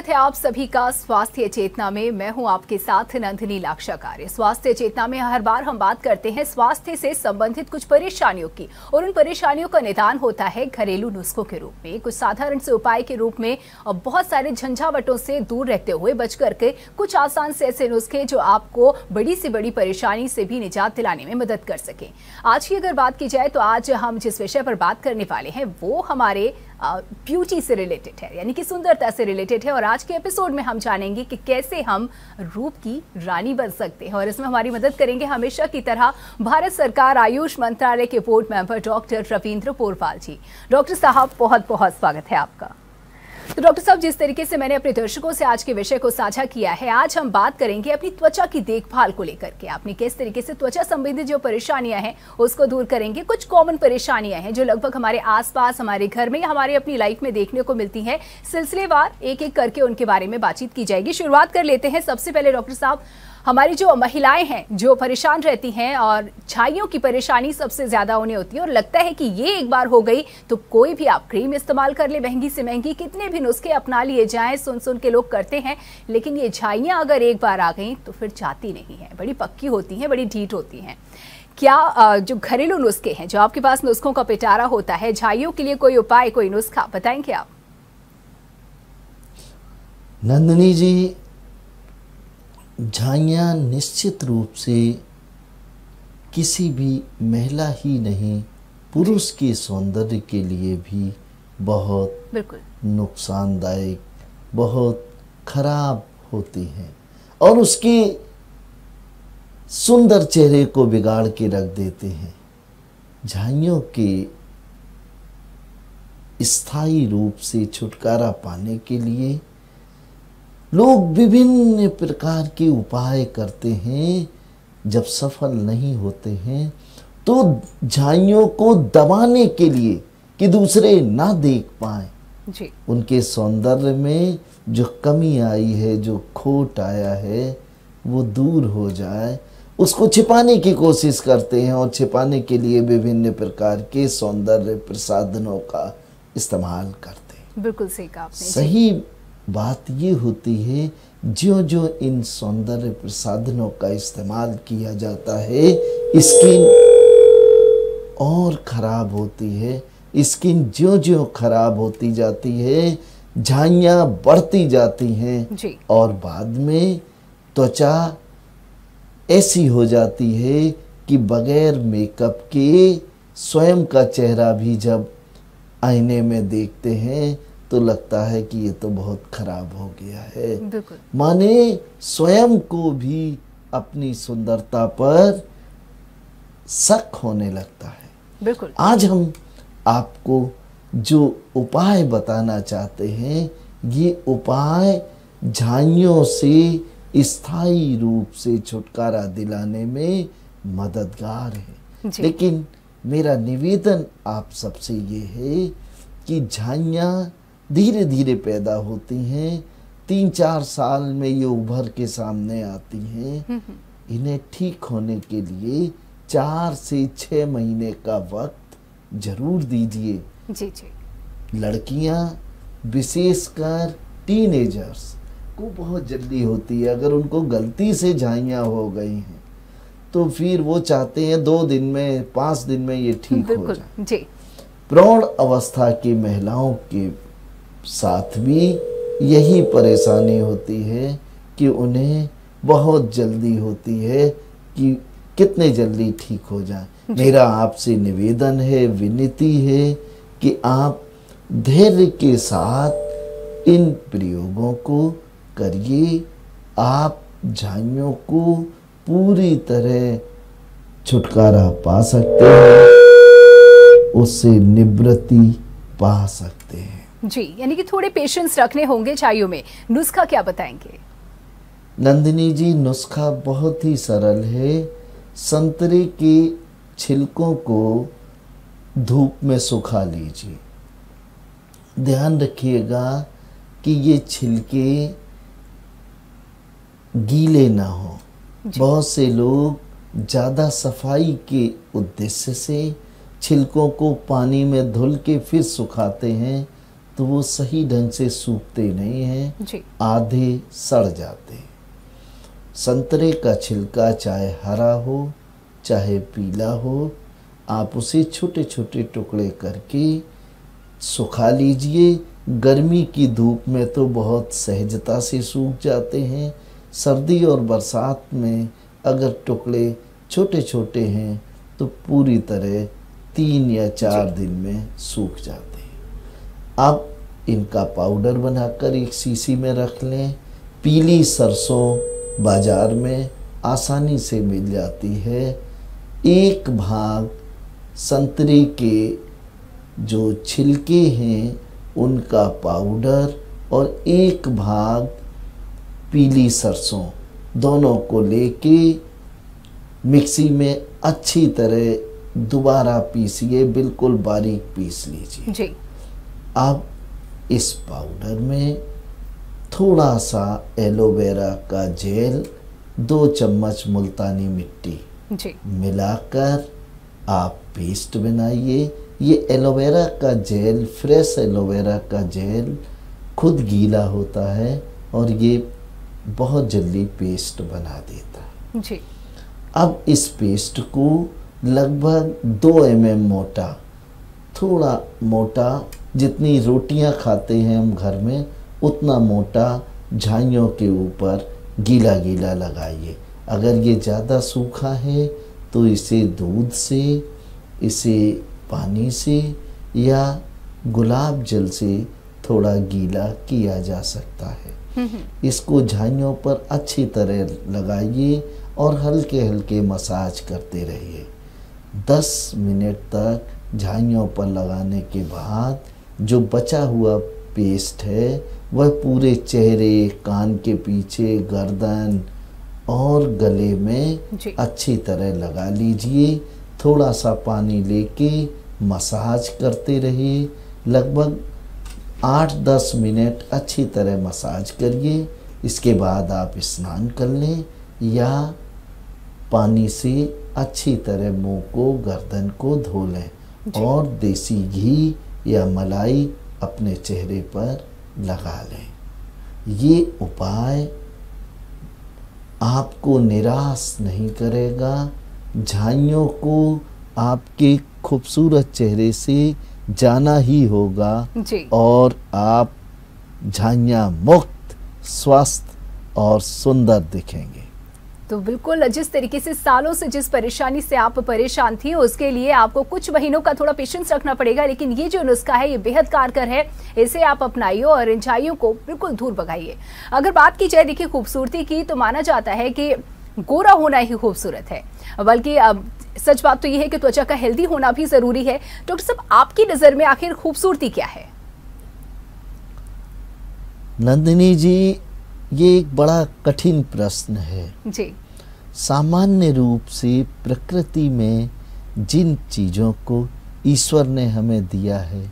है आप सभी का स्वास्थ्य चेतना में। मैं हूं आपके साथ नंदिनी लाक्षाकार। स्वास्थ्य चेतना में हर बार हम बात करते हैं स्वास्थ्य से संबंधित कुछ परेशानियों की, और उन परेशानियों का निदान होता है घरेलू नुस्खों के रूप में, कुछ साधारण से उपाय के रूप में, और बहुत सारे झंझावटों से दूर रहते हुए बच करके कुछ आसान से ऐसे नुस्खे जो आपको बड़ी से बड़ी परेशानी से भी निजात दिलाने में मदद कर सके। आज की अगर बात की जाए तो आज हम जिस विषय पर बात करने वाले हैं वो हमारे ब्यूटी से रिलेटेड है, यानी कि सुंदरता से रिलेटेड है। और आज के एपिसोड में हम जानेंगे कि कैसे हम रूप की रानी बन सकते हैं, और इसमें हमारी मदद करेंगे हमेशा की तरह भारत सरकार आयुष मंत्रालय के board member doctor Ravindra Porwal ji. Doctor साहब, बहुत बहुत स्वागत है आपका। तो डॉक्टर साहब, जिस तरीके से मैंने अपने दर्शकों से आज के विषय को साझा किया है, आज हम बात करेंगे अपनी त्वचा की देखभाल को लेकर के। आपने किस तरीके से त्वचा संबंधित जो परेशानियां हैं उसको दूर करेंगे। कुछ कॉमन परेशानियां हैं जो लगभग हमारे आसपास, हमारे घर में या हमारे अपनी लाइफ में देखने को मिलती हैं। सिलसिलेवार एक एक करके उनके बारे में बातचीत की जाएगी। शुरुआत कर लेते हैं सबसे पहले डॉक्टर साहब, हमारी जो महिलाएं हैं जो परेशान रहती हैं, और छाइयों की परेशानी सबसे ज्यादा उन्हें होती है, और लगता है कि ये एक बार हो गई तो कोई भी आप क्रीम इस्तेमाल कर ले, महंगी से महंगी, कितने भी नुस्खे अपना लिए जाएं, सुन के लोग करते हैं, लेकिन ये छाइयां अगर एक बार आ गई तो फिर जाती नहीं है, बड़ी पक्की होती हैं, बड़ी ढीठ होती हैं। क्या जो घरेलू नुस्खे हैं, जो आपके पास नुस्खों का पिटारा होता है, झाइयों के लिए कोई उपाय, कोई नुस्खा बताएंगे आप? नंदिनी जी, झाइयाँ निश्चित रूप से किसी भी महिला ही नहीं, पुरुष के सौंदर्य के लिए भी बहुत बिल्कुल नुकसानदायक, बहुत खराब होती हैं, और उसके सुंदर चेहरे को बिगाड़ के रख देते हैं। झाइयों के स्थायी रूप से छुटकारा पाने के लिए लोग विभिन्न प्रकार के उपाय करते हैं। जब सफल नहीं होते हैं तो झाइयों को दबाने के लिए कि दूसरे ना देख पाए, उनके सौंदर्य में जो कमी आई है, जो खोट आया है, वो दूर हो जाए, उसको छिपाने की कोशिश करते हैं, और छिपाने के लिए विभिन्न प्रकार के सौंदर्य प्रसाधनों का इस्तेमाल करते हैं। बिल्कुल सही कहा आपने। सही बात ये होती है, जो जो इन सौंदर्य प्रसाधनों का इस्तेमाल किया जाता है, स्किन और खराब होती है। स्किन जो जो खराब होती जाती है, झाइयाँ बढ़ती जाती हैं, और बाद में त्वचा ऐसी हो जाती है कि बगैर मेकअप के स्वयं का चेहरा भी जब आईने में देखते हैं तो लगता है कि ये तो बहुत खराब हो गया है। माने स्वयं को भी अपनी सुंदरता पर शक होने लगता है। बिल्कुल। आज हम आपको जो उपाय बताना चाहते हैं, ये उपाय झाइयों से स्थायी रूप से छुटकारा दिलाने में मददगार है। लेकिन मेरा निवेदन आप सबसे ये है कि झाइयाँ धीरे धीरे पैदा होती हैं, 3-4 साल में ये उभर के सामने आती हैं। इन्हें ठीक होने के लिए 4 से 6 महीने का वक्त जरूर दीजिए। जी। लड़कियां विशेषकर टीनेजर्स को बहुत जल्दी होती है। अगर उनको गलती से झाइयाँ हो गई हैं तो फिर वो चाहते हैं 2 दिन में, 5 दिन में ये ठीक हो जाए। प्रौढ़ अवस्था की महिलाओं के साथ भी यही परेशानी होती है कि उन्हें बहुत जल्दी होती है कि कितने जल्दी ठीक हो जाए। मेरा आपसे निवेदन है, विनती है कि आप धैर्य के साथ इन प्रयोगों को करिए। आप झाइयों को पूरी तरह छुटकारा पा सकते हैं, उससे निवृत्ति पा सकते हैं। जी, यानी कि थोड़े पेशेंस रखने होंगे छाइयों में। नुस्खा क्या बताएंगे? नंदिनी जी, नुस्खा बहुत ही सरल है। संतरे के छिलकों को धूप में सुखा लीजिए। ध्यान रखिएगा कि ये छिलके गीले ना हो। बहुत से लोग ज़्यादा सफाई के उद्देश्य से छिलकों को पानी में धुल के फिर सुखाते हैं, तो वो सही ढंग से सूखते नहीं हैं, जी। आधे सड़ जाते हैं। संतरे का छिलका चाहे हरा हो चाहे पीला हो, आप उसे छोटे छोटे टुकड़े करके सुखा लीजिए। गर्मी की धूप में तो बहुत सहजता से सूख जाते हैं। सर्दी और बरसात में अगर टुकड़े छोटे छोटे हैं तो पूरी तरह 3 या 4 दिन में सूख जाते हैं। अब इनका पाउडर बनाकर एक शीशी में रख लें। पीली सरसों बाजार में आसानी से मिल जाती है। 1 भाग संतरे के जो छिलके हैं उनका पाउडर और 1 भाग पीली सरसों, दोनों को लेके मिक्सी में अच्छी तरह दोबारा पीसिए, बिल्कुल बारीक पीस लीजिए जी। अब इस पाउडर में थोड़ा सा एलोवेरा का जेल, 2 चम्मच मुल्तानी मिट्टी जी। मिलाकर आप पेस्ट बनाइए। ये एलोवेरा का जेल, फ्रेश एलोवेरा का जेल खुद गीला होता है और ये बहुत जल्दी पेस्ट बना देता है जी। अब इस पेस्ट को लगभग 2 mm मोटा, थोड़ा मोटा, जितनी रोटियां खाते हैं हम घर में उतना मोटा झाइयों के ऊपर गीला गीला लगाइए। अगर ये ज़्यादा सूखा है तो इसे दूध से, इसे पानी से या गुलाब जल से थोड़ा गीला किया जा सकता है। इसको झाइयों पर अच्छी तरह लगाइए और हल्के हल्के मसाज करते रहिए। 10 मिनट तक झाइयों पर लगाने के बाद जो बचा हुआ पेस्ट है वह पूरे चेहरे, कान के पीछे, गर्दन और गले में अच्छी तरह लगा लीजिए। थोड़ा सा पानी लेके मसाज करते रहिए। लगभग 8-10 मिनट अच्छी तरह मसाज करिए। इसके बाद आप स्नान कर लें या पानी से अच्छी तरह मुंह को, गर्दन को धो लें और देसी घी या मलाई अपने चेहरे पर लगा लें। ये उपाय आपको निराश नहीं करेगा, झाइयों को आपके खूबसूरत चेहरे से जाना ही होगा जी। और आप झाइयाँ मुक्त, स्वस्थ और सुंदर दिखेंगे। तो बिल्कुल जिस तरीके से सालों से जिस परेशानी से आप परेशान थी उसके लिए आपको कुछ महीनों का थोड़ा पेशेंस रखना पड़ेगा, लेकिन ये जो नुस्खा है ये बेहद कारगर है। इसे आप अपनाइए और इन झाइयों को बिल्कुल दूर भगाइए। अगर बात की जाए देखिए खूबसूरती की, तो माना जाता है कि गोरा होना ही खूबसूरत है, बल्कि सच बात तो ये है कि त्वचा का हेल्दी होना भी जरूरी है। डॉक्टर साहब, आपकी नजर में आखिर खूबसूरती क्या है? नंदिनी जी, ये एक बड़ा कठिन प्रश्न है जी। सामान्य रूप से प्रकृति में जिन चीजों को ईश्वर ने हमें दिया है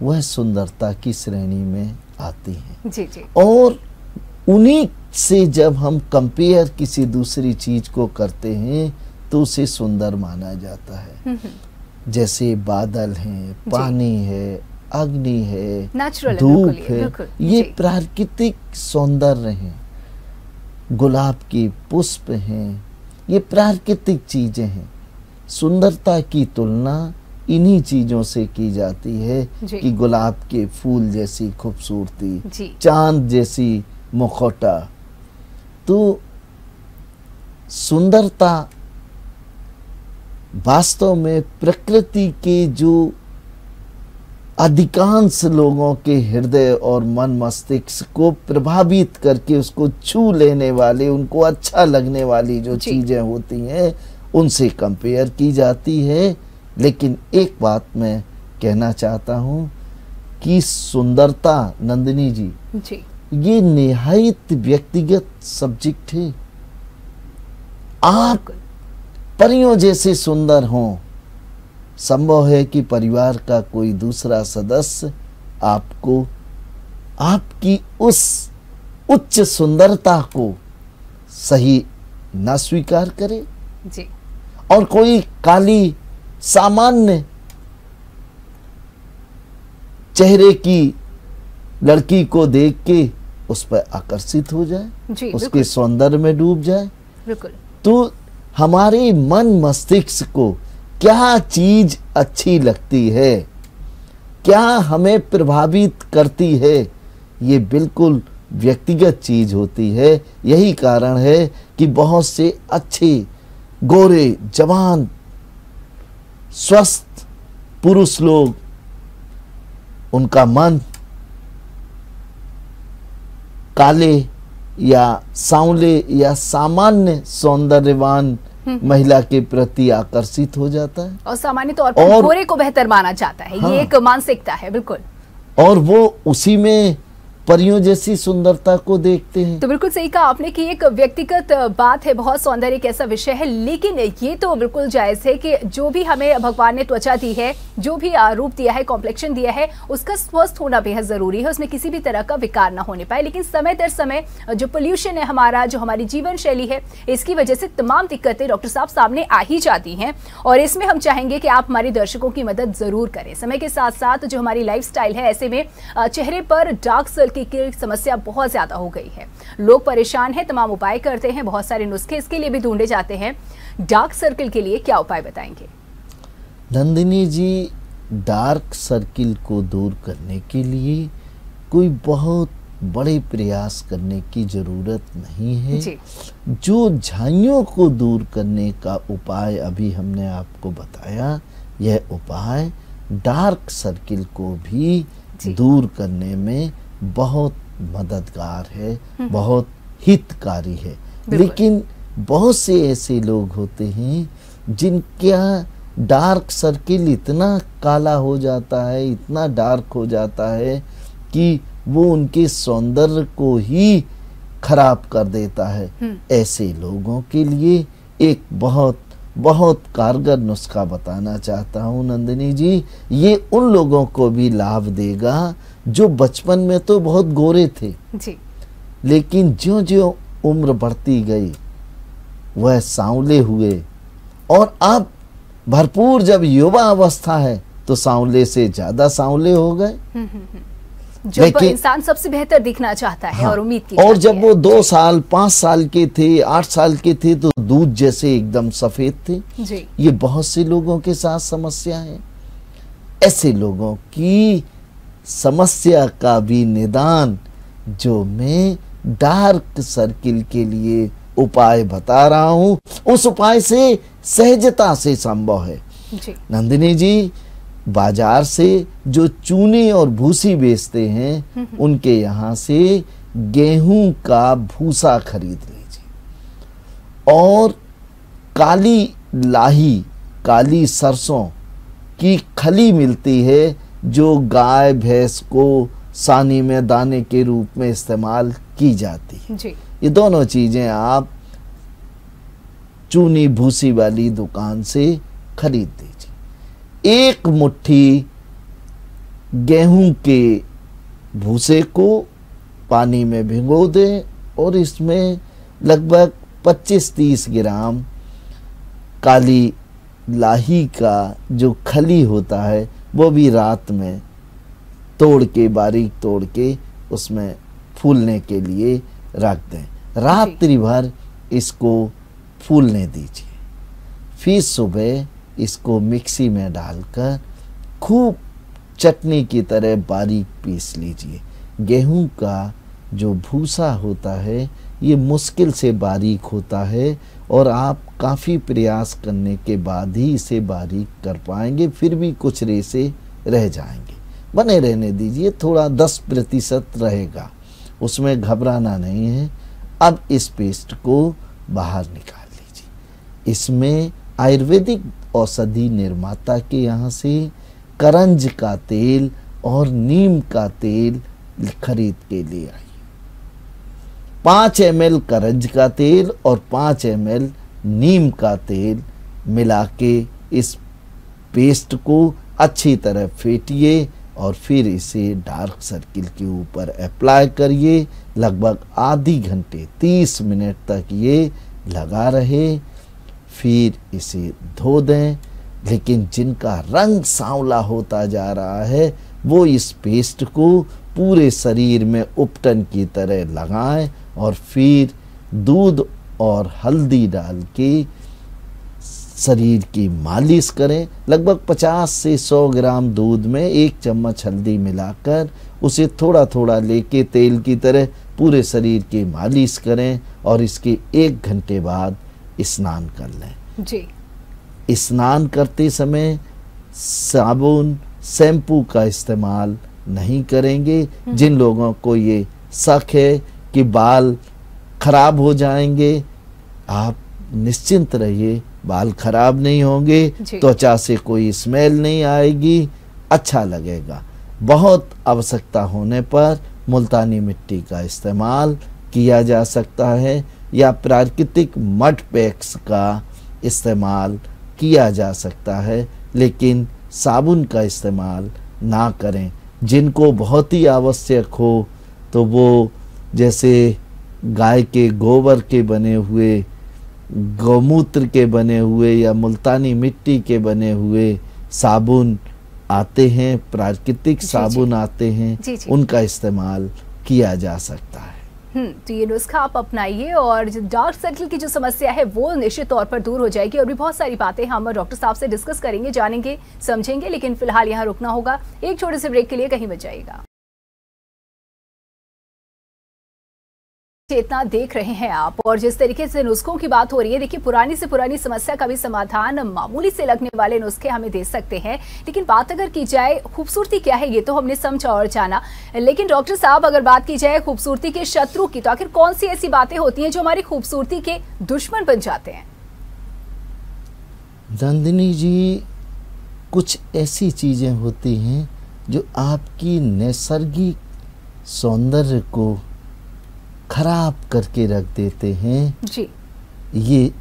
वह सुंदरता की श्रेणी में आती हैं। जी जी। और उन्हीं से जब हम कंपेयर किसी दूसरी चीज को करते हैं तो उसे सुंदर माना जाता है। जैसे बादल हैं, पानी है, अग्नि है, धूप है, ये प्राकृतिक सौंदर्य हैं। गुलाब के पुष्प हैं, ये प्राकृतिक चीजें हैं। सुंदरता की तुलना इन्हीं चीजों से की जाती है कि गुलाब के फूल जैसी खूबसूरती, चांद जैसी मुखौटा। तो सुंदरता वास्तव में प्रकृति के जो अधिकांश लोगों के हृदय और मन मस्तिष्क को प्रभावित करके उसको छू लेने वाले, उनको अच्छा लगने वाली जो चीजें होती हैं उनसे कंपेयर की जाती है। लेकिन एक बात मैं कहना चाहता हूं कि सुंदरता, नंदिनी जी, ये निहायत व्यक्तिगत सब्जेक्ट है। आप परियों जैसे सुंदर हों, संभव है कि परिवार का कोई दूसरा सदस्य आपको, आपकी उस उच्च सुंदरता को सही न स्वीकार करे जी। और कोई काली सामान्य चेहरे की लड़की को देख के उस पर आकर्षित हो जाए, जी, उसके सौंदर्य में डूब जाए। बिल्कुल। तो हमारे मन मस्तिष्क को क्या चीज अच्छी लगती है, क्या हमें प्रभावित करती है, ये बिल्कुल व्यक्तिगत चीज होती है। यही कारण है कि बहुत से अच्छे गोरे जवान स्वस्थ पुरुष लोग, उनका मन काले या सांवले या सामान्य सौंदर्यवान महिला के प्रति आकर्षित हो जाता है, और सामान्य तौर पर गोरे को बेहतर माना जाता है। हाँ, ये एक मानसिकता है। बिल्कुल। और वो उसी में परियों जैसी सुंदरता को देखते हैं। तो बिल्कुल सही कहा आपने कि एक व्यक्तिगत बात है, बहुत सौंदर्य एक ऐसा विषय है, लेकिन ये तो बिल्कुल जायज है कि जो भी हमें भगवान ने त्वचा दी है, जो भी रूप दिया है, कॉम्प्लेक्शन दिया है, उसका स्वस्थ होना बेहद जरूरी है, उसमें किसी भी तरह का विकार ना होने पाए। लेकिन समय दर समय जो पोल्यूशन है हमारा, जो हमारी जीवन शैली है, इसकी वजह से तमाम दिक्कतें डॉक्टर साहब सामने आ ही जाती हैं। और इसमें हम चाहेंगे कि आप हमारे दर्शकों की मदद जरूर करें। समय के साथ साथ जो हमारी लाइफस्टाइल है, ऐसे में चेहरे पर डार्क सर्कल की समस्या बहुत ज्यादा हो गई है। लोग परेशान हैं, तमाम उपाय करते हैं, बहुत सारे नुस्खे इसके लिए भी ढूंढे जाते हैं। डार्क सर्कल के लिए क्या उपाय बताएंगे? नंदिनी जी, डार्क सर्किल को दूर करने के लिए कोई बहुत बड़े प्रयास करने की जरूरत नहीं है जी। जो झाइयों को दूर करने का उपाय अभी हमने आपको बताया, यह उपाय डार्क सर्किल को भी दूर करने में बहुत मददगार है, बहुत हितकारी है। लेकिन बहुत से ऐसे लोग होते हैं जिनका डार्क सर्किल इतना काला हो जाता है, इतना डार्क हो जाता है कि वो उनके सौंदर्य को ही खराब कर देता है। ऐसे लोगों के लिए एक बहुत बहुत कारगर नुस्खा बताना चाहता हूँ नंदिनी जी। ये उन लोगों को भी लाभ देगा जो बचपन में तो बहुत गोरे थे जी, लेकिन ज्यों ज्यों उम्र बढ़ती गई वह सांवले हुए, और अब भरपूर जब युवा अवस्था है तो सांवले से ज्यादा सांवले हो गए। जब इंसान सबसे बेहतर दिखना चाहता है, हाँ, और उम्मीद की और जब वो 2 साल 5 साल के थे, 8 साल के थे तो दूध जैसे एकदम सफेद थे जी। ये बहुत से लोगों के साथ समस्या है। ऐसे लोगों की समस्या का भी निदान जो मैं डार्क सर्किल के लिए उपाय बता रहा हूं, उस उपाय से सहजता से संभव है जी। नंदिनी जी, बाजार से जो चूने और भूसी बेचते हैं उनके यहाँ से गेहूं का भूसा खरीद लीजिए, और काली लाही, काली सरसों की खली मिलती है जो गाय भैंस को सानी में दाने के रूप में इस्तेमाल की जाती है जी। ये दोनों चीजें आप चूनी भूसी वाली दुकान से खरीद दीजिए। एक मुट्ठी गेहूं के भूसे को पानी में भिगो दें और इसमें लगभग 25-30 ग्राम काली लाही का जो खली होता है वो भी रात में तोड़ के, बारीक तोड़ के उसमें फूलने के लिए रख दें। रात्रि भर इसको फूलने दीजिए, फिर सुबह इसको मिक्सी में डालकर खूब चटनी की तरह बारीक पीस लीजिए। गेहूं का जो भूसा होता है ये मुश्किल से बारीक होता है और आप काफ़ी प्रयास करने के बाद ही इसे बारीक कर पाएंगे, फिर भी कुछ रेशे रह जाएंगे। बने रहने दीजिए, थोड़ा 10% रहेगा, उसमें घबराना नहीं है। अब इस पेस्ट को बाहर निकाल लीजिए। इसमें आयुर्वेदिक औषधि निर्माता के यहाँ से करंज का तेल और नीम का तेल खरीद के ले आइए। 5 ml करंज का तेल और 5 ml नीम का तेल मिला के इस पेस्ट को अच्छी तरह फेंटिए और फिर इसे डार्क सर्किल के ऊपर अप्लाई करिए। लगभग आधी घंटे 30 मिनट तक ये लगा रहे, फिर इसे धो दें। लेकिन जिनका रंग सांवला होता जा रहा है वो इस पेस्ट को पूरे शरीर में उपटन की तरह लगाएं और फिर दूध और हल्दी डाल के शरीर की मालिश करें। लगभग 50 से 100 ग्राम दूध में 1 चम्मच हल्दी मिलाकर उसे थोड़ा थोड़ा लेके तेल की तरह पूरे शरीर की मालिश करें और इसके 1 घंटे बाद स्नान कर लें। जी। स्नान करते समय साबुन शैम्पू का इस्तेमाल नहीं करेंगे। जिन लोगों को ये शक है कि बाल खराब हो जाएंगे, आप निश्चिंत रहिए, बाल खराब नहीं होंगे, त्वचा से कोई स्मेल नहीं आएगी, अच्छा लगेगा। बहुत आवश्यकता होने पर मुल्तानी मिट्टी का इस्तेमाल किया जा सकता है या प्राकृतिक मड पैक्स का इस्तेमाल किया जा सकता है, लेकिन साबुन का इस्तेमाल ना करें। जिनको बहुत ही आवश्यक हो तो वो जैसे गाय के गोबर के बने हुए, गौमूत्र के बने हुए या मुल्तानी मिट्टी के बने हुए साबुन आते हैं, प्राकृतिक साबुन आते हैं, उनका इस्तेमाल किया जा सकता है। तो ये नुस्खा आप अपनाइए और डार्क सर्कल की जो समस्या है वो निश्चित तौर पर दूर हो जाएगी। और भी बहुत सारी बातें हम डॉक्टर साहब से डिस्कस करेंगे, जानेंगे, समझेंगे, लेकिन फिलहाल यहाँ रुकना होगा। एक छोटे से ब्रेक के लिए कहीं मत जाइएगा। चेतना देख रहे हैं आप, और जिस तरीके से नुस्खों की बात हो रही है, देखिए पुरानी से पुरानी समस्या का भी समाधान मामूली से लगने वाले नुस्खे हमें दे सकते हैं। लेकिन बात अगर की जाए खूबसूरती क्या है, ये तो हमने समझा और जाना, लेकिन डॉक्टर साहब अगर बात की जाए खूबसूरती के शत्रु की, तो आखिर कौन सी ऐसी बातें होती हैं जो हमारी खूबसूरती के दुश्मन बन जाते हैं? नंदिनी जी, कुछ ऐसी चीजें होती हैं जो आपकी नैसर्गिक सौंदर्य को खराब करके रख देते हैं जी। ये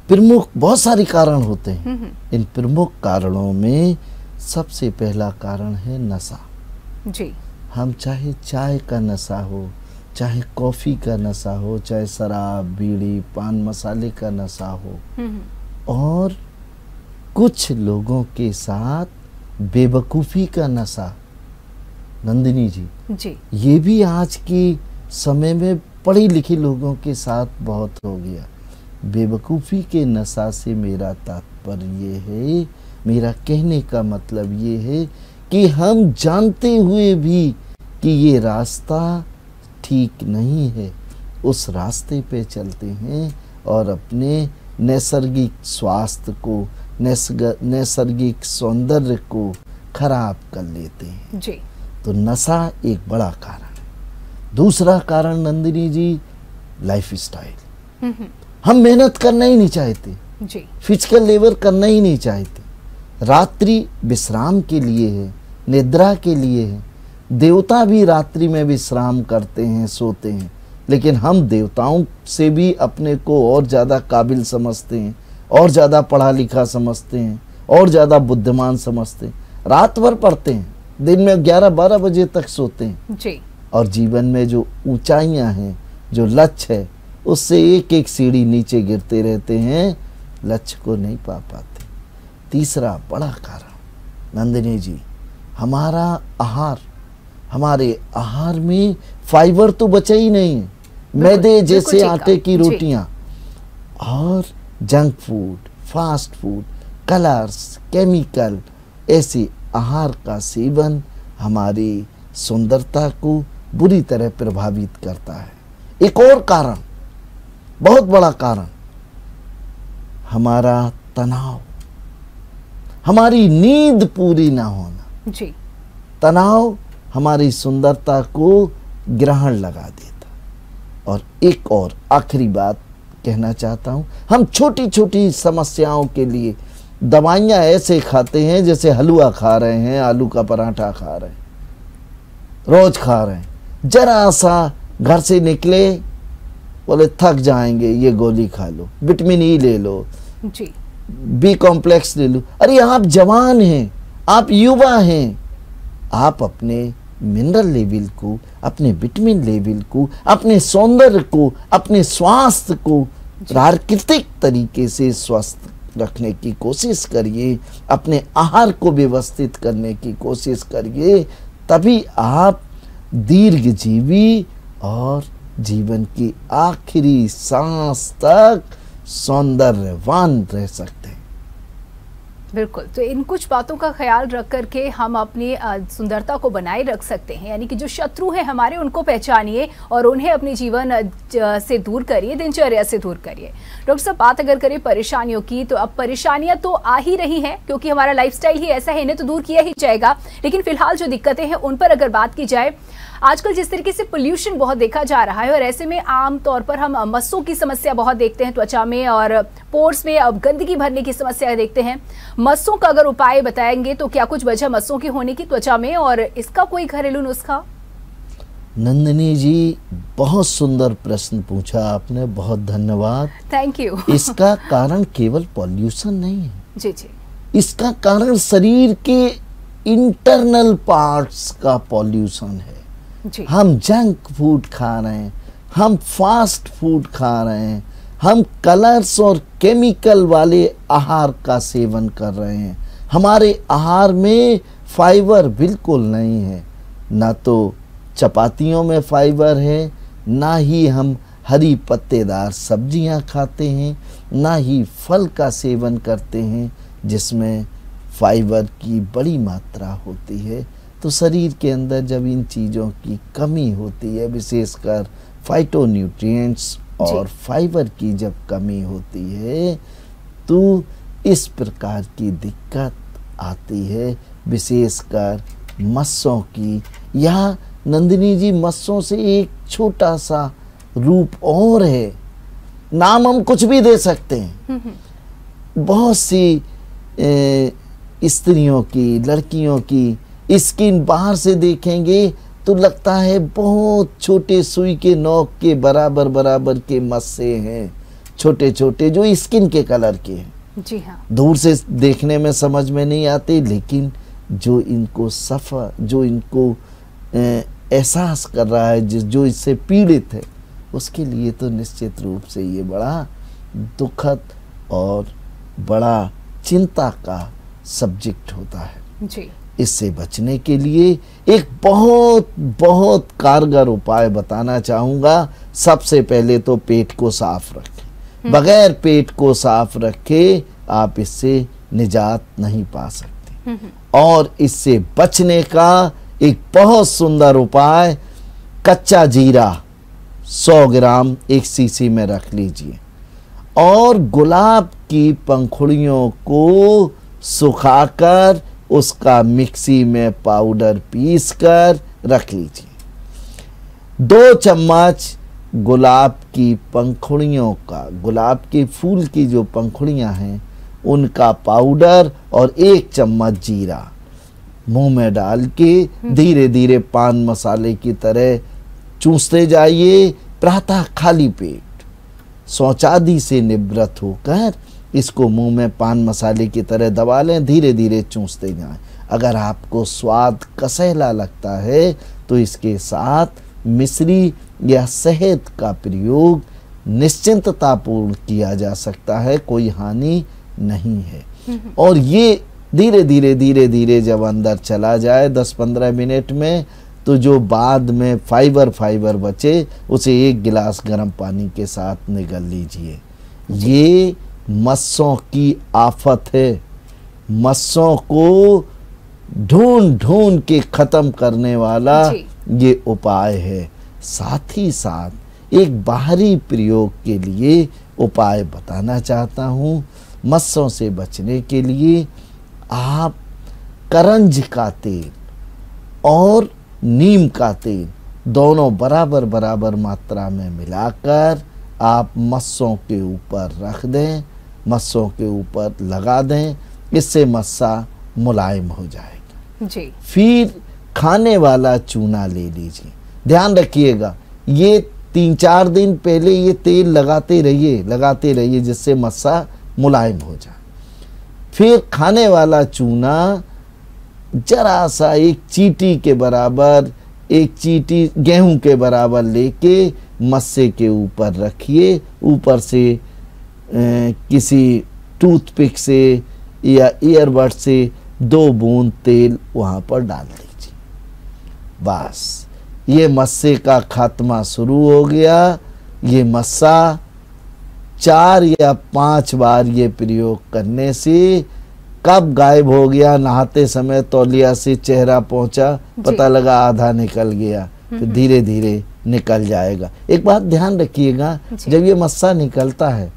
प्रमुख बहुत सारे कारण होते हैं। इन प्रमुख कारणों में सबसे पहला कारण है नशा। जी। हम चाहे चाय का नशा हो, चाहे कॉफी का नशा हो, चाहे शराब, बीड़ी, पान मसाले का नशा हो, और कुछ लोगों के साथ बेवकूफ़ी का नशा। नंदिनी जी, ये भी आज की समय में पढ़ी लिखी लोगों के साथ बहुत हो गया। बेवकूफ़ी के नशा से मेरा तात्पर्य है, मेरा कहने का मतलब ये है कि हम जानते हुए भी कि ये रास्ता ठीक नहीं है, उस रास्ते पे चलते हैं और अपने नैसर्गिक स्वास्थ्य को, नैसर्गिक सौंदर्य को खराब कर लेते हैं जी। तो नशा एक बड़ा कारण। दूसरा कारण नंदिनी जी, लाइफ स्टाइल। हम मेहनत करना ही नहीं चाहते जी, फिजिकल लेबर करना ही नहीं चाहते। रात्रि विश्राम के लिए है, निद्रा के लिए है। देवता भी रात्रि में विश्राम करते हैं, सोते हैं, लेकिन हम देवताओं से भी अपने को और ज़्यादा काबिल समझते हैं, और ज़्यादा पढ़ा लिखा समझते हैं, और ज़्यादा बुद्धिमान समझते हैं। रात भर पढ़ते हैं, दिन में 11-12 बजे तक सोते हैं जी। और जीवन में जो ऊंचाइयां हैं, जो लक्ष्य है, उससे एक एक सीढ़ी नीचे गिरते रहते हैं, लक्ष्य को नहीं पा पाते। तीसरा बड़ा कारण नंदिनी जी, हमारा आहार। हमारे आहार में फाइबर तो बचा ही नहीं है। मैदे जैसे आटे की रोटियां और junk food, fast food, colours, chemical, ऐसे आहार का सेवन हमारी सुंदरता को बुरी तरह प्रभावित करता है। एक और कारण, बहुत बड़ा कारण, हमारा तनाव, हमारी नींद पूरी ना होना जी। तनाव हमारी सुंदरता को ग्रहण लगा देता। और एक और आखिरी बात कहना चाहता हूँ, हम छोटी छोटी समस्याओं के लिए दवाइयाँ ऐसे खाते हैं जैसे हलवा खा रहे हैं, आलू का पराठा खा रहे हैं, रोज खा रहे हैं। जरा सा घर से निकले, बोले थक जाएंगे, ये गोली खा लो, विटामिन ई ले लो जी, बी कॉम्प्लेक्स ले लो। अरे आप जवान हैं, आप युवा हैं, आप अपने मिनरल लेवल को, अपने विटामिन लेवल को, अपने सौंदर्य को, अपने स्वास्थ्य को प्राकृतिक तरीके से स्वस्थ रखने की कोशिश करिए, अपने आहार को व्यवस्थित करने की कोशिश करिए, तभी आप दीर्घजीवी और जीवन की आखिरी सांस तक सौंदर्यवान रह सकते हैं। बिल्कुल, तो इन कुछ बातों का ख्याल रख करके हम अपनी सुंदरता को बनाए रख सकते हैं। यानी कि जो शत्रु हैं हमारे, उनको पहचानिए और उन्हें अपने जीवन से दूर करिए, दिनचर्या से दूर करिए। डॉक्टर साहब, बात अगर करें परेशानियों की, तो अब परेशानियां तो आ ही रही हैं क्योंकि हमारा लाइफस्टाइल ही ऐसा है, इन्हें तो दूर किया ही जाएगा। लेकिन फिलहाल जो दिक्कतें हैं उन पर अगर बात की जाए, आजकल जिस तरीके से पोल्यूशन बहुत देखा जा रहा है और ऐसे में आम तौर पर हम मस्सों की समस्या बहुत देखते हैं त्वचा में, और पोर्स में अब गंदगी भरने की समस्या देखते हैं। मस्सों का अगर उपाय बताएंगे तो क्या कुछ वजह मस्सों की होने की त्वचा में, और इसका कोई घरेलू नुस्खा? नंदिनी जी, बहुत सुंदर प्रश्न पूछा आपने, बहुत धन्यवाद। Thank you. इसका कारण केवल पॉल्यूशन नहीं है जी जी। इसका कारण शरीर के इंटरनल पार्ट्स का पॉल्यूशन है जी। हम जंक फूड खा रहे हैं, हम फास्ट फूड खा रहे हैं, हम कलर्स और केमिकल वाले आहार का सेवन कर रहे हैं। हमारे आहार में फाइबर बिल्कुल नहीं है, ना तो चपातियों में फाइबर है, ना ही हम हरी पत्तेदार सब्जियां खाते हैं, ना ही फल का सेवन करते हैं जिसमें फाइबर की बड़ी मात्रा होती है। तो शरीर के अंदर जब इन चीज़ों की कमी होती है, विशेषकर फाइटोन्यूट्रिएंट्स और फाइबर की जब कमी होती है, तो इस प्रकार की दिक्कत आती है, विशेषकर मस्सों की। या नंदिनी जी, मस्सों से एक छोटा सा रूप और है, नाम हम कुछ भी दे सकते हैं। बहुत सी स्त्रियों की, लड़कियों की स्किन बाहर से देखेंगे तो लगता है बहुत छोटे सुई के नोक के बराबर बराबर के मस्से हैं, छोटे छोटे, जो स्किन के कलर के हैं। जी हाँ। दूर से देखने में समझ में नहीं आते, लेकिन जो इनको जो इनको एहसास कर रहा है, जो इससे पीड़ित है, उसके लिए तो निश्चित रूप से ये बड़ा दुखद और बड़ा चिंता का सब्जेक्ट होता है। जी। इससे बचने के लिए एक बहुत बहुत कारगर उपाय बताना चाहूँगा। सबसे पहले तो पेट को साफ रखें। बगैर पेट को साफ रखे आप इससे निजात नहीं पा सकते। और इससे बचने का एक बहुत सुंदर उपाय, कच्चा जीरा 100 ग्राम एक शीशी में रख लीजिए और गुलाब की पंखुड़ियों को सुखाकर उसका मिक्सी में पाउडर पीसकर रख लीजिए। 2 चम्मच गुलाब की पंखुड़ियों का, गुलाब के फूल की जो पंखुड़ियां हैं उनका पाउडर और 1 चम्मच जीरा मुंह में डाल के धीरे धीरे पान मसाले की तरह चूसते जाइए। प्रातः खाली पेट शौचादि से निवृत्त होकर इसको मुंह में पान मसाले की तरह दबा लें, धीरे धीरे चूसते जाएं। अगर आपको स्वाद कसैला लगता है तो इसके साथ मिश्री या शहद का प्रयोग निश्चिंततापूर्ण किया जा सकता है, कोई हानि नहीं है। और ये धीरे धीरे जब अंदर चला जाए 10-15 मिनट में, तो जो बाद में फाइबर बचे उसे 1 गिलास गर्म पानी के साथ निगल लीजिए। ये मस्सों की आफत है, मस्सों को ढूंढ के खत्म करने वाला ये उपाय है। साथ ही साथ एक बाहरी प्रयोग के लिए उपाय बताना चाहता हूँ। मस्सों से बचने के लिए आप करंज का तेल और नीम का तेल दोनों बराबर मात्रा में मिलाकर आप मस्सों के ऊपर रख दें, मस्सों के ऊपर लगा दें। इससे मस्सा मुलायम हो जाएगा। जी। फिर खाने वाला चूना ले लीजिए। ध्यान रखिएगा, ये 3-4 दिन पहले ये तेल लगाते रहिए जिससे मस्सा मुलायम हो जाए। फिर खाने वाला चूना जरा सा 1 चींटी के बराबर, 1 चींटी गेहूं के बराबर लेके मस्से के ऊपर रखिए। ऊपर से किसी टूथपिक से या ईयरबड से 2 बूंद तेल वहाँ पर डाल दीजिए। बस ये मस्से का खात्मा शुरू हो गया। ये मस्सा 4 या 5 बार ये प्रयोग करने से कब गायब हो गया, नहाते समय तौलिया से चेहरा पहुंचा, पता लगा आधा निकल गया, फिर धीरे धीरे निकल जाएगा। एक बात ध्यान रखिएगा, जब ये मस्सा निकलता है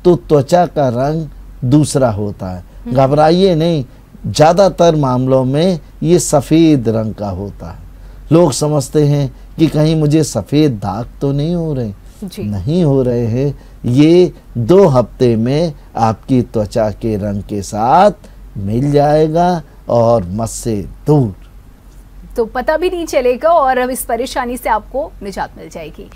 तो त्वचा का रंग दूसरा होता है। घबराइए नहीं, ज्यादातर मामलों में ये सफेद रंग का होता है। लोग समझते हैं कि कहीं मुझे सफेद दाग तो नहीं हो रहे, नहीं हो रहे हैं। ये 2 हफ्ते में आपकी त्वचा के रंग के साथ मिल जाएगा और मस्से दूर, तो पता भी नहीं चलेगा और इस परेशानी से आपको निजात मिल जाएगी।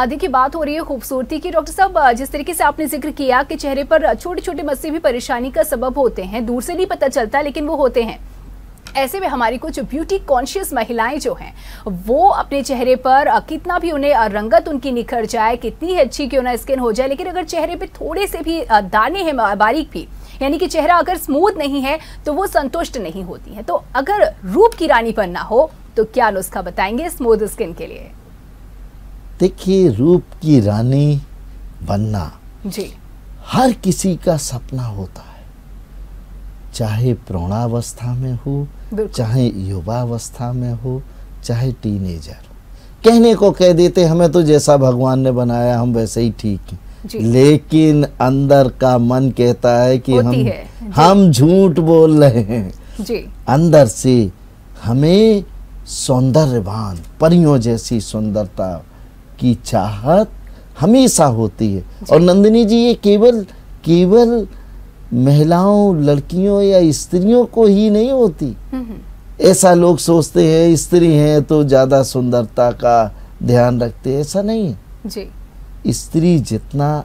देखिए, बात हो रही है खूबसूरती की। डॉक्टर साहब, जिस तरीके से आपने जिक्र किया कि चेहरे पर छोटे छोटे मस्से भी परेशानी का सबब होते हैं, दूर से नहीं पता चलता लेकिन वो होते हैं। ऐसे में हमारी कुछ ब्यूटी कॉन्शियस महिलाएं जो हैं, वो अपने चेहरे पर कितना भी उन्हें रंगत उनकी निखर जाए, कितनी ही अच्छी क्यों ना स्किन हो जाए, लेकिन अगर चेहरे पे थोड़े से भी दाने हैं, बारीक भी, यानी कि चेहरा अगर स्मूथ नहीं है तो वो संतुष्ट नहीं होती है। तो अगर रूप की रानी बनना हो तो क्या नुस्खा बताएंगे स्मूथ स्किन के लिए? देखिए, रूप की रानी बनना जी हर किसी का सपना होता है, चाहे प्रौढ़ावस्था में हो, चाहे युवावस्था में हो, चाहे टीनेजर हो। कहने को कह देते हमें तो जैसा भगवान ने बनाया हम वैसे ही ठीक हैं, लेकिन अंदर का मन कहता है कि हम झूठ बोल रहे हैं जी। अंदर से हमें सौंदर्यवान परियों जैसी सुंदरता की चाहत हमेशा होती है। और नंदिनी जी, ये केवल महिलाओं, लड़कियों या स्त्रियों को ही नहीं होती। ऐसा लोग सोचते हैं स्त्री हैं तो ज्यादा सुंदरता का ध्यान रखते हैं, ऐसा नहीं है जी। स्त्री जितना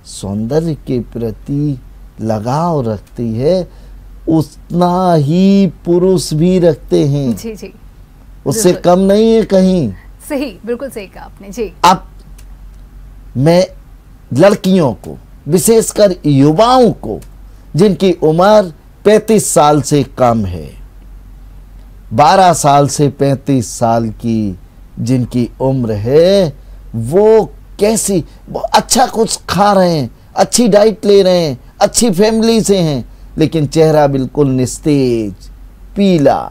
सौंदर्य के प्रति लगाव रखती है उतना ही पुरुष भी रखते हैं जी जी, उससे कम नहीं है कहीं। सही, बिल्कुल सही कहा आपने जी। अब मैं लड़कियों को, विशेषकर युवाओं को जिनकी उम्र 35 साल से कम है, 12 साल से 35 साल की जिनकी उम्र है, वो कैसी अच्छा कुछ खा रहे हैं, अच्छी डाइट ले रहे हैं, अच्छी फैमिली से हैं, लेकिन चेहरा बिल्कुल निस्तेज, पीला,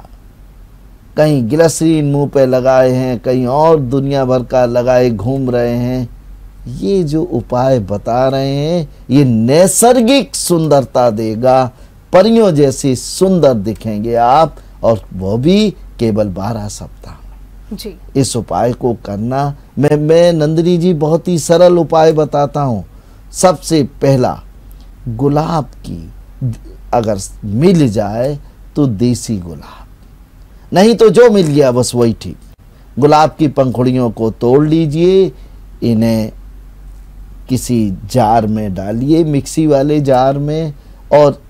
कहीं ग्लिसरीन मुंह पे लगाए हैं, कहीं और दुनिया भर का लगाए घूम रहे हैं। ये जो उपाय बता रहे हैं ये नैसर्गिक सुंदरता देगा, परियों जैसी सुंदर दिखेंगे आप, और वो भी केवल 12 सप्ताह में जी। इस उपाय को करना। मैं नंदिनी जी बहुत ही सरल उपाय बताता हूँ। सबसे पहला, गुलाब की अगर मिल जाए तो देसी गुलाब, नहीं तो जो मिल गया बस वही ठीक। गुलाब की पंखुड़ियों को तोड़ लीजिए, इन्हें किसी जार में डालिए, मिक्सी वाले जार में, और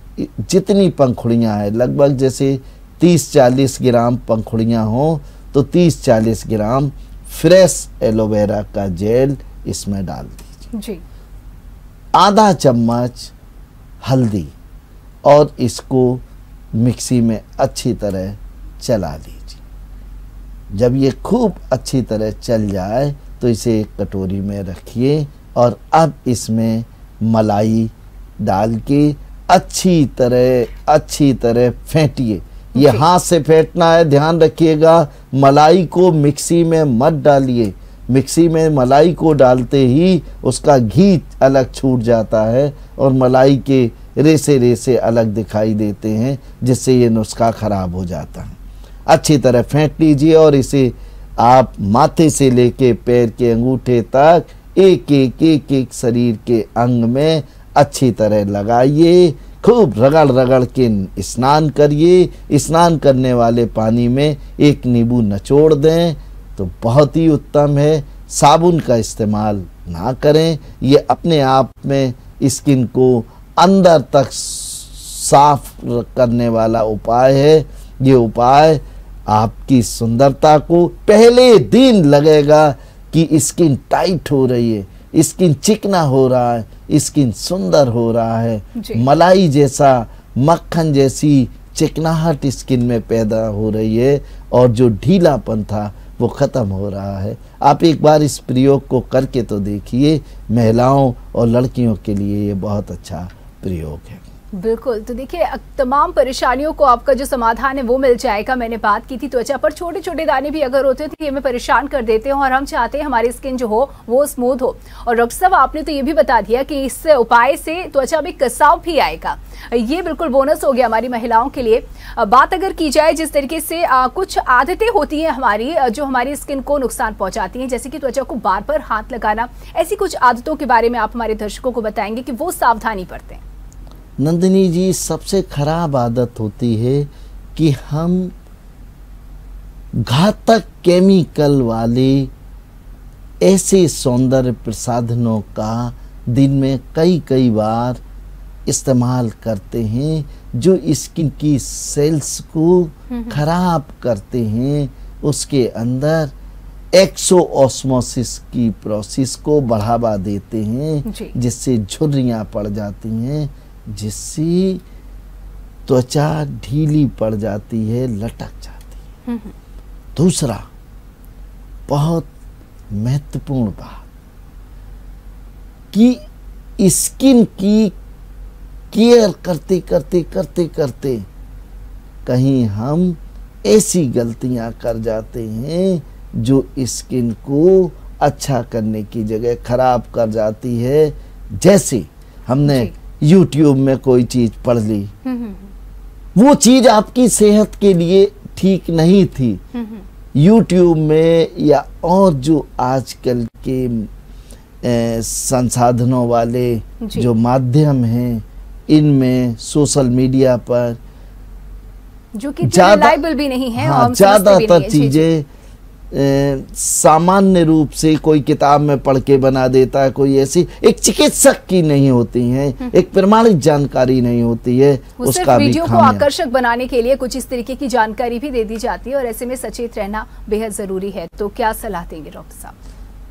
जितनी पंखुड़ियाँ हैं, लगभग जैसे 30-40 ग्राम पंखुड़ियाँ हों तो 30-40 ग्राम फ्रेश एलोवेरा का जेल इसमें डाल दीजिए जी। आधा चम्मच हल्दी, और इसको मिक्सी में अच्छी तरह चला लीजिए। जब ये खूब अच्छी तरह चल जाए तो इसे एक कटोरी में रखिए, और अब इसमें मलाई डाल के अच्छी तरह फेंटिए। ये हाथ से फेंटना है, ध्यान रखिएगा। मलाई को मिक्सी में मत डालिए, मिक्सी में मलाई को डालते ही उसका घी अलग छूट जाता है और मलाई के रेसे अलग दिखाई देते हैं, जिससे ये नुस्खा खराब हो जाता है। अच्छी तरह फेंट लीजिए और इसे आप माथे से लेके पैर के अंगूठे तक एक शरीर के अंग में अच्छी तरह लगाइए। खूब रगड़ के स्नान करिए। स्नान करने वाले पानी में 1 नींबू निचोड़ दें तो बहुत ही उत्तम है। साबुन का इस्तेमाल ना करें, ये अपने आप में स्किन को अंदर तक साफ करने वाला उपाय है। ये उपाय आपकी सुंदरता को पहले दिन लगेगा कि स्किन टाइट हो रही है, स्किन चिकना हो रहा है, स्किन सुंदर हो रहा है, मलाई जैसा, मक्खन जैसी चिकनाहट स्किन में पैदा हो रही है, और जो ढीलापन था वो ख़त्म हो रहा है। आप एक बार इस प्रयोग को करके तो देखिए, महिलाओं और लड़कियों के लिए ये बहुत अच्छा प्रयोग है। बिल्कुल, तो देखिए तमाम परेशानियों को आपका जो समाधान है वो मिल जाएगा। मैंने बात की थी त्वचा पर छोटे छोटे दाने भी अगर होते हैं तो ये हमें परेशान कर देते हैं और हम चाहते हैं हमारी स्किन जो हो वो स्मूथ हो। और डॉक्टर साहब आपने तो ये भी बता दिया कि इस उपाय से त्वचा में कसाव भी आएगा, ये बिल्कुल बोनस हो गया हमारी महिलाओं के लिए। बात अगर की जाए जिस तरीके से कुछ आदतें होती हैं हमारी जो हमारी स्किन को नुकसान पहुंचाती हैं, जैसे कि त्वचा को बार बार हाथ लगाना, ऐसी कुछ आदतों के बारे में आप हमारे दर्शकों को बताएंगे कि वो सावधानी बरतें। नंदिनी जी, सबसे खराब आदत होती है कि हम घातक केमिकल वाले ऐसे सौंदर्य प्रसाधनों का दिन में कई बार इस्तेमाल करते हैं जो स्किन की सेल्स को खराब करते हैं, उसके अंदर एक्सोऑस्मोसिस की प्रोसेस को बढ़ावा देते हैं, जिससे झुर्रियां पड़ जाती हैं, जिससे त्वचा ढीली पड़ जाती है, लटक जाती है। दूसरा बहुत महत्वपूर्ण बात कि स्किन की केयर करते करते कहीं हम ऐसी गलतियां कर जाते हैं जो स्किन को अच्छा करने की जगह खराब कर जाती है। जैसे हमने YouTube में कोई चीज पढ़ ली, वो चीज आपकी सेहत के लिए ठीक नहीं थी। YouTube में या और जो आजकल के संसाधनों वाले जो माध्यम हैं, इनमें सोशल मीडिया पर जो कि रिलायबल भी नहीं है, हाँ, ज्यादातर चीजें सामान्य रूप से कोई किताब में पढ़ के बना देता है, कोई ऐसी एक चिकित्सक की नहीं होती है, एक प्रमाणित जानकारी नहीं होती है। उसका वीडियो को आकर्षक बनाने के लिए कुछ इस तरीके की जानकारी भी दे दी जाती है और ऐसे में सचेत रहना बेहद जरूरी है। तो क्या सलाह देंगे डॉक्टर साहब?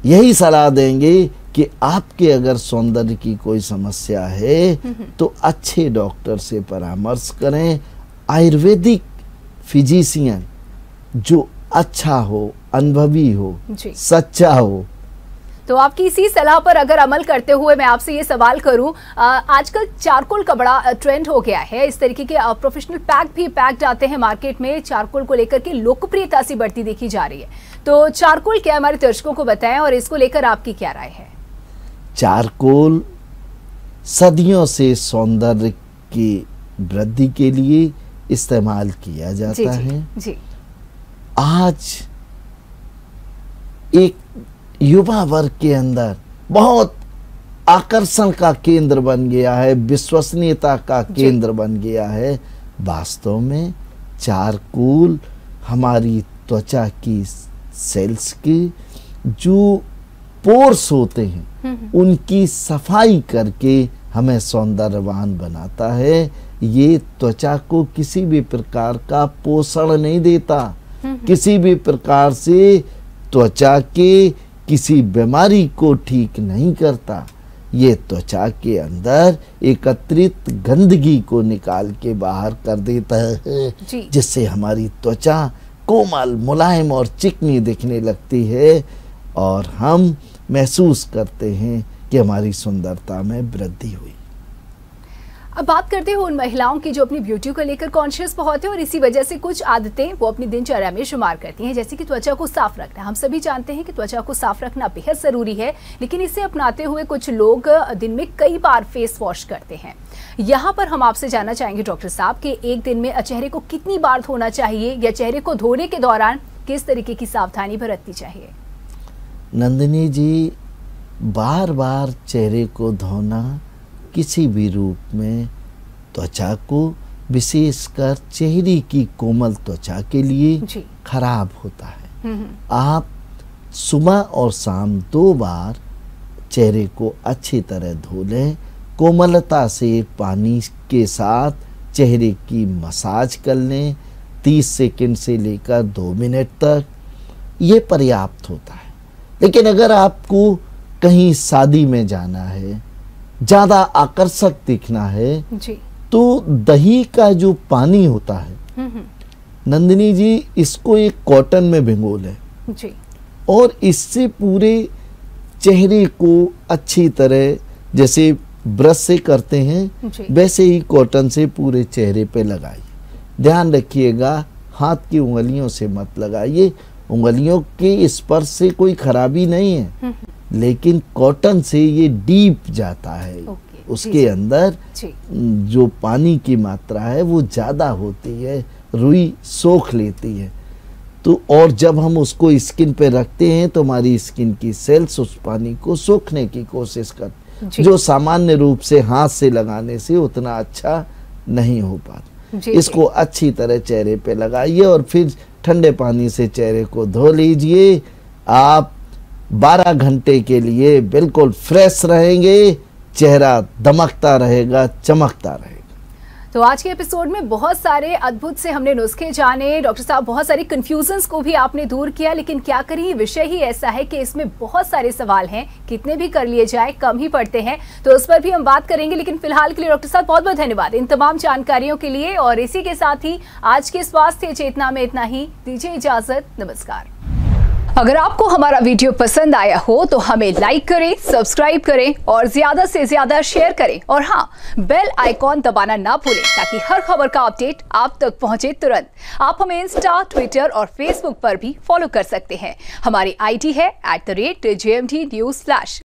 यही सलाह देंगे कि आपके अगर सौंदर्य की कोई समस्या है तो अच्छे डॉक्टर से परामर्श करें। आयुर्वेदिक फिजिशियन जो अच्छा हो, अनुभवी हो, सच्चा हो। तो आपकी इसी सलाह पर अगर अमल करते हुए मैं आपसे ये सवाल करूं, आजकल चारकोल का बड़ा ट्रेंड हो गया है, इस तरीके के प्रोफेशनल पैक भी पैक्ड आते हैं मार्केट में, चारकोल को लेकर के लोकप्रियता सी बढ़ती देखी जा रही है। तो चारकोल क्या, हमारे दर्शकों को बताएं और इसको लेकर आपकी क्या राय है? चारकोल सदियों से सौंदर्य की वृद्धि के लिए इस्तेमाल किया जाता है। जी। आज एक युवा वर्ग के अंदर बहुत आकर्षण का केंद्र बन गया है, विश्वसनीयता का केंद्र बन गया है। वास्तव में चारकोल हमारी त्वचा की सेल्स के जो पोर्स होते हैं उनकी सफाई करके हमें सौंदर्यवान बनाता है। ये त्वचा को किसी भी प्रकार का पोषण नहीं देता, किसी भी प्रकार से त्वचा के किसी बीमारी को ठीक नहीं करता। ये त्वचा के अंदर एकत्रित गंदगी को निकाल के बाहर कर देता है, जिससे हमारी त्वचा कोमल, मुलायम और चिकनी दिखने लगती है और हम महसूस करते हैं कि हमारी सुंदरता में वृद्धि हुई। अब बात करते हैं उन महिलाओं की जो अपनी ब्यूटी को लेकर कॉन्शियस बहुत है और इसी वजह से कुछ आदतें वो अपनी दिनचर्या में शुमार करती हैं, जैसे कि त्वचा को साफ रखना। हम सभी जानते हैं कि त्वचा को साफ रखना बेहद जरूरी है, लेकिन इसे अपनाते हुए कुछ लोग दिन में कई बार फेस वॉश करते हैं। यहाँ पर हम आपसे जानना चाहेंगे डॉक्टर साहब कि एक दिन में चेहरे को कितनी बार धोना चाहिए या चेहरे को धोने के दौरान किस तरीके की सावधानी बरतनी चाहिए? नंदिनी जी, बार बार चेहरे को धोना किसी भी रूप में त्वचा को, विशेषकर चेहरे की कोमल त्वचा के लिए खराब होता है। आप सुबह और शाम 2 बार चेहरे को अच्छी तरह धो लें। कोमलता से पानी के साथ चेहरे की मसाज कर लें 30 सेकंड से लेकर 2 मिनट तक, ये पर्याप्त होता है। लेकिन अगर आपको कहीं शादी में जाना है, ज्यादा आकर्षक दिखना है, तो दही का जो पानी होता है नंदिनी जी, इसको एक कॉटन में भिगो लें जी। और इससे पूरे चेहरे को अच्छी तरह जैसे ब्रश से करते हैं जी। वैसे ही कॉटन से पूरे चेहरे पे लगाइए। ध्यान रखिएगा हाथ की उंगलियों से मत लगाइए। उंगलियों के स्पर्श से कोई खराबी नहीं है, लेकिन कॉटन से ये डीप जाता है। उसके अंदर जो पानी की मात्रा है वो ज़्यादा होती है, रुई सोख लेती है। तो और जब हम उसको स्किन पे रखते हैं तो हमारी स्किन की सेल्स उस पानी को सोखने की कोशिश करती, जो सामान्य रूप से हाथ से लगाने से उतना अच्छा नहीं हो पाता। इसको अच्छी तरह चेहरे पे लगाइए और फिर ठंडे पानी से चेहरे को धो लीजिए। आप 12 घंटे के लिए बिल्कुल फ्रेश रहेंगे, चेहरा दमकता रहेगा, चमकता रहेगा। तो आज के एपिसोड में बहुत सारे अद्भुत से हमने नुस्खे जाने, डॉक्टर साहब बहुत सारी कंफ्यूजन्स को भी आपने दूर किया, लेकिन क्या करिए विषय ही ऐसा है कि इसमें बहुत सारे सवाल हैं, कितने भी कर लिए जाए कम ही पड़ते हैं, तो उस पर भी हम बात करेंगे। लेकिन फिलहाल के लिए डॉक्टर साहब बहुत बहुत धन्यवाद इन तमाम जानकारियों के लिए। और इसी के साथ ही आज के स्वास्थ्य चेतना में इतना ही। दीजिए इजाजत, नमस्कार। अगर आपको हमारा वीडियो पसंद आया हो तो हमें लाइक करें, सब्सक्राइब करें और ज्यादा से ज्यादा शेयर करें। और हाँ, बेल आइकॉन दबाना ना भूलें ताकि हर खबर का अपडेट आप तक पहुंचे तुरंत। आप हमें इंस्टा, ट्विटर और फेसबुक पर भी फॉलो कर सकते हैं। हमारी आईडी है @JMT News Flash।